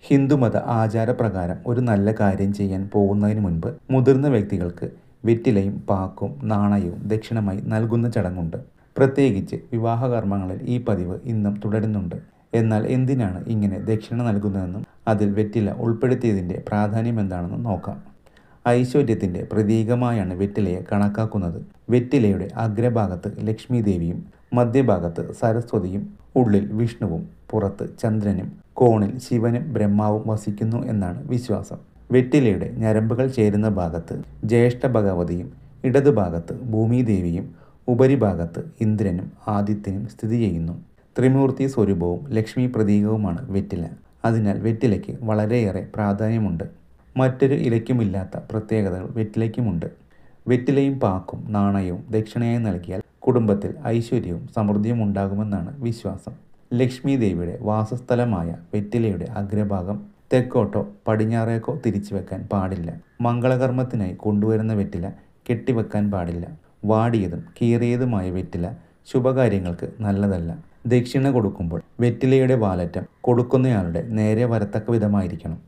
ഹിന്ദുമത ആചാരപ്രകാരം ഒരു നല്ല കാര്യം ചെയ്യാൻ പോകുന്നതിന് മുൻപ് മുതിർന്ന വ്യക്തികൾക്ക് വെറ്റിലയും പാക്കും നാണയവും ദക്ഷിണമായി നൽകുന്ന ചടങ്ങുണ്ട്. പ്രത്യേകിച്ച് വിവാഹകർമ്മങ്ങളിൽ ഈ പതിവ് ഇന്നും തുടരുന്നുണ്ട്. എന്നാൽ എന്തിനാണ് ഇങ്ങനെ ദക്ഷിണ നൽകുന്നതെന്നും അതിൽ വെറ്റില ഉൾപ്പെടുത്തിയതിൻ്റെ പ്രാധാന്യം എന്താണെന്നും നോക്കാം. ഐശ്വര്യത്തിൻ്റെ പ്രതീകമായാണ് വെറ്റിലയെ കണക്കാക്കുന്നത്. വെറ്റിലയുടെ അഗ്രഭാഗത്ത് ലക്ഷ്മി ദേവിയും മധ്യഭാഗത്ത് സരസ്വതിയും ഉള്ളിൽ വിഷ്ണുവും പുറത്ത് ചന്ദ്രനും കോണിൽ ശിവനും ബ്രഹ്മാവും വസിക്കുന്നു എന്നാണ് വിശ്വാസം. വെറ്റിലയുടെ ഞരമ്പുകൾ ചേരുന്ന ഭാഗത്ത് ജ്യേഷ്ഠ ഭഗവതിയും ഇടതുഭാഗത്ത് ഭൂമിദേവിയും ഉപരിഭാഗത്ത് ഇന്ദ്രനും ആദിത്യനും സ്ഥിതി ചെയ്യുന്നു. ത്രിമൂർത്തി സ്വരൂപവും ലക്ഷ്മി പ്രതീകവുമാണ് വെറ്റില. അതിനാൽ വെറ്റിലയ്ക്ക് വളരെയേറെ പ്രാധാന്യമുണ്ട്. മറ്റൊരു ഇലയ്ക്കുമില്ലാത്ത പ്രത്യേകതകൾ വെറ്റിലയ്ക്കുമുണ്ട്. വെറ്റിലയും പാക്കും നാണയവും ദക്ഷിണയായി നൽകിയാൽ കുടുംബത്തിൽ ഐശ്വര്യവും സമൃദ്ധിയും ഉണ്ടാകുമെന്നാണ് വിശ്വാസം. ലക്ഷ്മി ദേവിയുടെ വാസസ്ഥലമായ വെറ്റിലയുടെ അഗ്രഭാഗം തെക്കോട്ടോ പടിഞ്ഞാറേക്കോ തിരിച്ചു വെക്കാൻ പാടില്ല. മംഗളകർമ്മത്തിനായി കൊണ്ടുവരുന്ന വെറ്റില കെട്ടിവെക്കാൻ പാടില്ല. വാടിയതും കീറിയതുമായ വെറ്റില ശുഭകാര്യങ്ങൾക്ക് നല്ലതല്ല. ദക്ഷിണ കൊടുക്കുമ്പോൾ വെറ്റിലയുടെ വാലറ്റം കൊടുക്കുന്നയാളുടെ നേരെ വരത്തക്ക വിധമായിരിക്കണം.